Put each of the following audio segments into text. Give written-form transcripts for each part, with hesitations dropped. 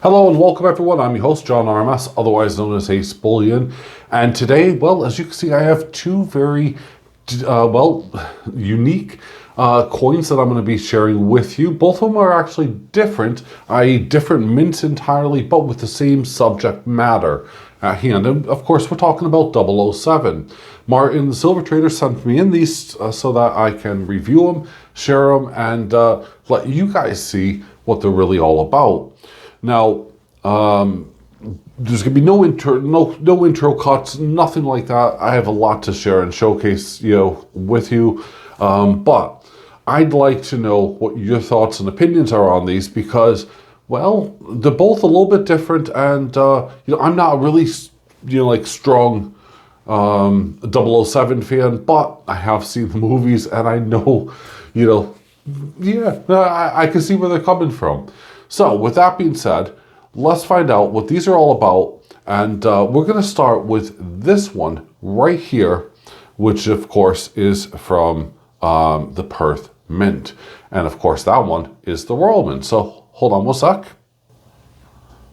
Hello and welcome everyone, I'm your host John RMS, otherwise known as AceBullion, and today, well, as you can see, I have two very, unique coins that I'm going to be sharing with you. Both of them are actually different, i.e. different mints entirely, but with the same subject matter at hand. And of course, we're talking about 007. Martin, the silver trader, sent me in these so that I can review them, share them, and let you guys see what they're really all about. Now, there's gonna be no intro cuts, nothing like that. I have a lot to share and showcase, with you. But I'd like to know what your thoughts and opinions are on these because, well, they're both a little bit different, and I'm not really, strong 007 fan, but I have seen the movies and I know, I can see where they're coming from. So, with that being said, let's find out what these are all about. And we're going to start with this one right here, which, of course, is from the Perth Mint. And, of course, that one is the Royal Mint. So, hold on one sec.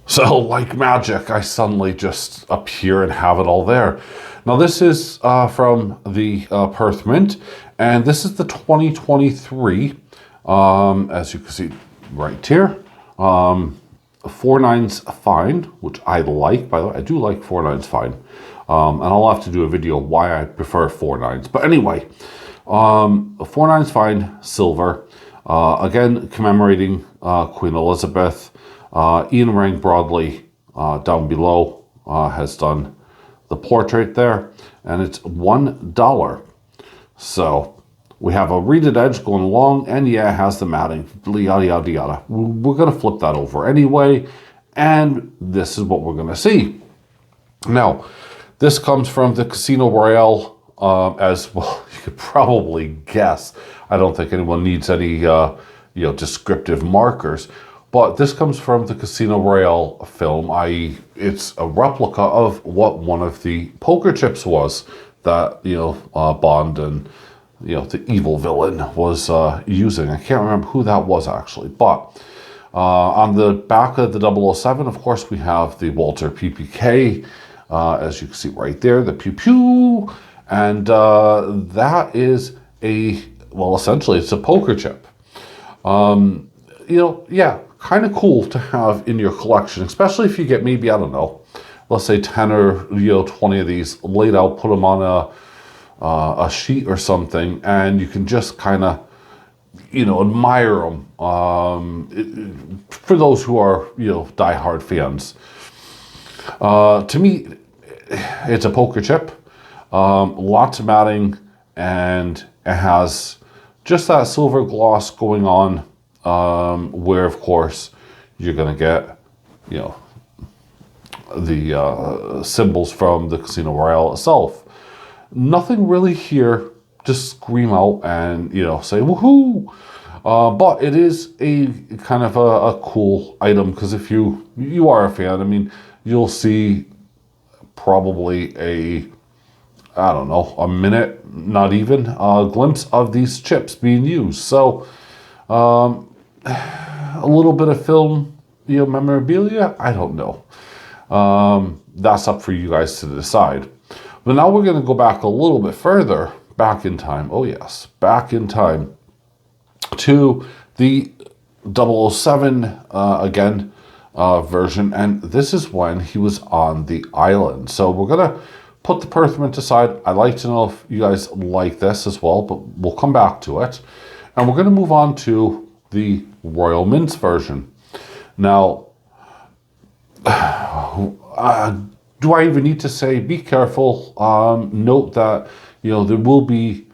So, like magic, I suddenly just appear and have it all there. Now, this is from the Perth Mint. And this is the 2023, as you can see right here. 4.9's fine, which I like, by the way. I do like 4.9's fine. And I'll have to do a video why I prefer 4.9's. But anyway, 4.9's fine, silver. Again, commemorating Queen Elizabeth. Ian Rang Broadley down below has done the portrait there. And it's $1. So we have a reeded edge going along, and yeah, it has the matting, yada, yada, yada. We're going to flip that over anyway, and this is what we're going to see. Now, this comes from the Casino Royale, as well, you could probably guess. I don't think anyone needs any, descriptive markers, but this comes from the Casino Royale film, i.e. it's a replica of what one of the poker chips was that, Bond and the evil villain was using. I can't remember who that was actually, but on the back of the 007, of course, we have the Walter PPK, as you can see right there, the pew pew, and that is essentially it's a poker chip. Kind of cool to have in your collection, especially if you get maybe, I don't know, let's say 10 or 20 of these laid out, put them on a sheet or something, and you can just kind of, admire them. For those who are, diehard fans. To me, it's a poker chip. Lots of matting, and it has just that silver gloss going on, where, of course, you're going to get, the symbols from the Casino Royale itself. Nothing really here to scream out and, say woohoo. But it is a kind of a cool item because if you are a fan, I mean, you'll see probably a minute, not even, a glimpse of these chips being used. So, a little bit of film, memorabilia, I don't know. That's up for you guys to decide. But now we're going to go back a little bit further, back in time. Oh yes, back in time to the 007 version, and this is when he was on the island. So we're going to put the Perth Mint aside. I'd like to know if you guys like this as well, but we'll come back to it. And we're going to move on to the Royal Mint's version. Now, do I even need to say, be careful, note that, there will be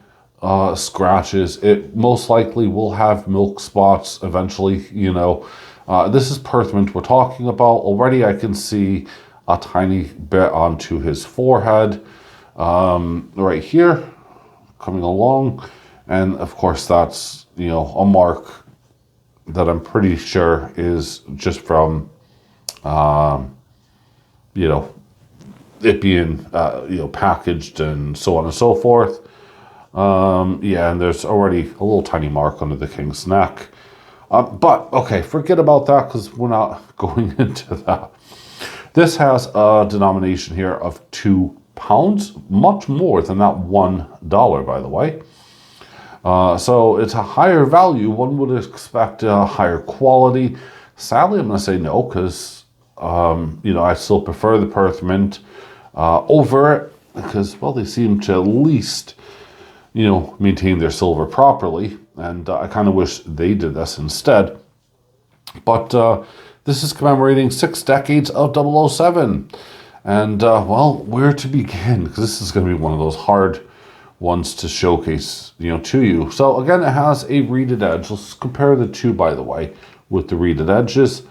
scratches. It most likely will have milk spots eventually, This is Perth Mint we're talking about. Already I can see a tiny bit onto his forehead, right here, coming along. And of course that's, a mark that I'm pretty sure is just from, it being, packaged and so on and so forth. And there's already a little tiny mark under the king's neck. But, okay, forget about that because we're not going into that. This has a denomination here of £2, much more than that $1, by the way. So it's a higher value. One would expect a higher quality. Sadly, I'm going to say no because, you know, I still prefer the Perth Mint over it because, well, they seem to at least, you know, maintain their silver properly. And I kind of wish they did this instead. But this is commemorating 6 decades of 007. And, well, where to begin? Because this is going to be one of those hard ones to showcase, you know, to you. So, again, it has a reeded edge. Let's compare the two, by the way, with the reeded edges.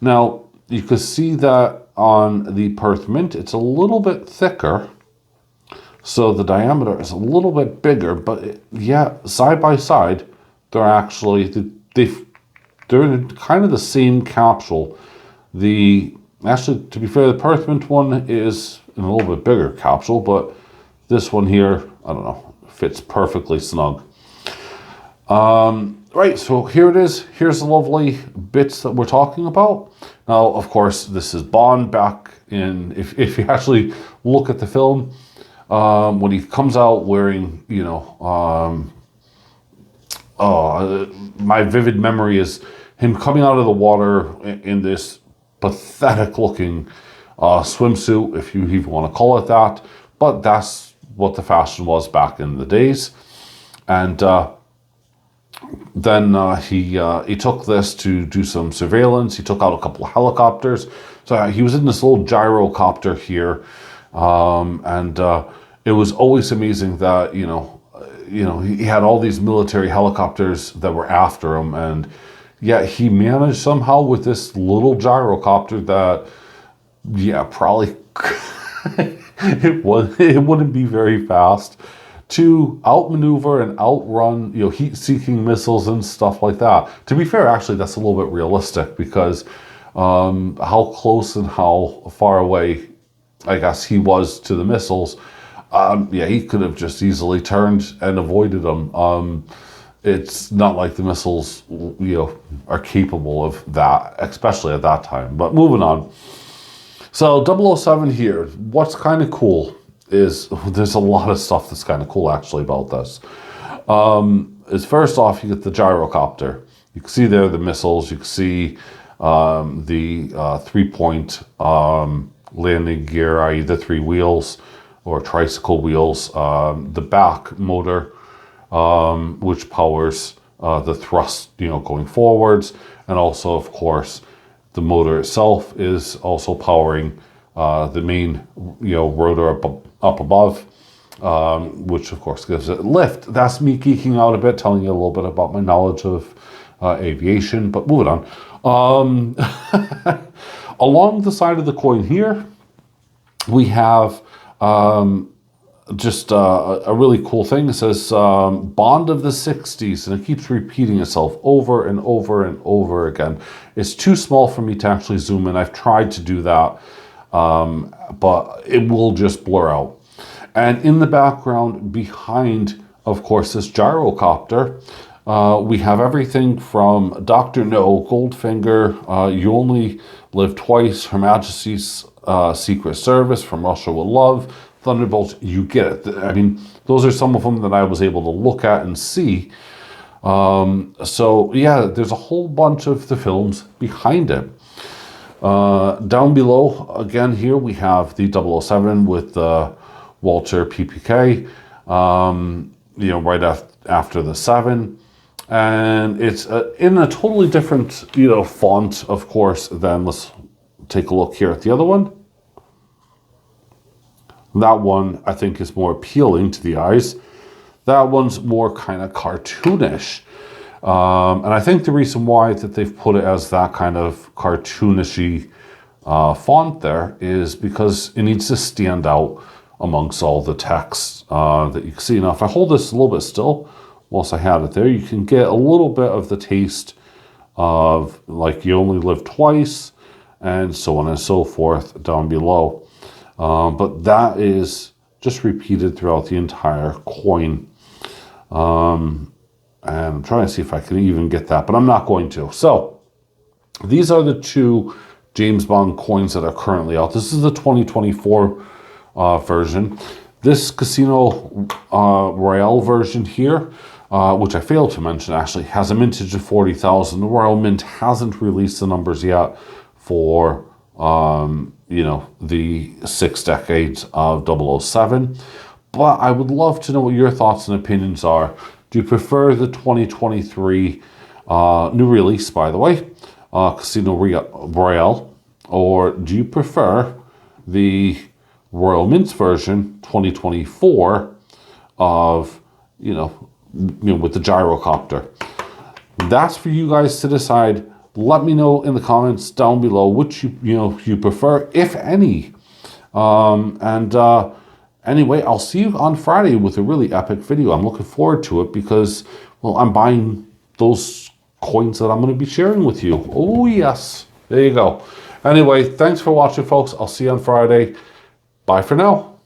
Now, you can see that on the Perth Mint, it's a little bit thicker. So the diameter is a little bit bigger, but yeah, side by side, they're actually, they're in kind of the same capsule. Actually, to be fair, the Perth Mint one is in a little bit bigger capsule, but this one here, I don't know, fits perfectly snug. Right, so here it is. Here's the lovely bits that we're talking about. Now, of course, this is Bond back in, if you actually look at the film, when he comes out wearing, you know, my vivid memory is him coming out of the water in this pathetic looking swimsuit, if you even want to call it that. But that's what the fashion was back in the days. And then he took this to do some surveillance. He took out a couple of helicopters. So he was in this little gyrocopter here. And it was always amazing that, you know, he had all these military helicopters that were after him, and yet he managed somehow with this little gyrocopter that, yeah, probably it wouldn't be very fast, to outmaneuver and outrun, you know, heat-seeking missiles and stuff like that. To be fair, actually, that's a little bit realistic because how close and how far away, I guess, he was to the missiles. Yeah, he could have just easily turned and avoided them. It's not like the missiles, you know, are capable of that, especially at that time. But moving on. So 007 here, what's kind of cool is there's a lot of stuff that's kind of cool actually about this. Is first off, you get the gyrocopter. You can see there the missiles. You can see the 3-point landing gear, i.e. the 3 wheels or tricycle wheels, the back motor, which powers the thrust, you know, going forwards, and also, of course, the motor itself is also powering the main, you know, rotor up above, which of course gives it lift. That's me geeking out a bit, telling you a little bit about my knowledge of aviation. But moving on, along the side of the coin here, we have just a really cool thing. It says Bond of the 60s, and it keeps repeating itself over and over and over again. It's too small for me to actually zoom in. I've tried to do that, but it will just blur out. And in the background behind, of course, this gyrocopter, we have everything from Dr. No, Goldfinger, You Only Live Twice, Her Majesty's Secret Service, From Russia with Love, Thunderbolts, you get it. I mean, those are some of them that I was able to look at and see. So, yeah, there's a whole bunch of the films behind it. Down below, again, here we have the 007 with Walter PPK, you know, right after the 7. And it's in a totally different, you know, font, of course, than, let's take a look here at the other one. That one, I think, is more appealing to the eyes. That one's more kind of cartoonish. And I think the reason why that they've put it as that kind of cartoonishy font there is because it needs to stand out amongst all the text that you can see. Now, if I hold this a little bit still, whilst I have it there, you can get a little bit of the taste of, like, You Only Live Twice, and so on and so forth down below. But that is just repeated throughout the entire coin. And And I'm trying to see if I can even get that, but I'm not going to. So these are the two James Bond coins that are currently out. This is the 2024 version. This Casino Royale version here, which I failed to mention actually, has a mintage of 40,000. The Royal Mint hasn't released the numbers yet for, you know, the 6 decades of 007. But I would love to know what your thoughts and opinions are. Do you prefer the 2023 new release, by the way, Casino Royale, or do you prefer the Royal Mint version 2024 of, you know, with the gyrocopter? That's for you guys to decide. Let me know in the comments down below which you prefer, if any. Anyway, I'll see you on Friday with a really epic video. I'm looking forward to it because, well, I'm buying those coins that I'm going to be sharing with you. Oh, yes. There you go. Anyway, thanks for watching, folks. I'll see you on Friday. Bye for now.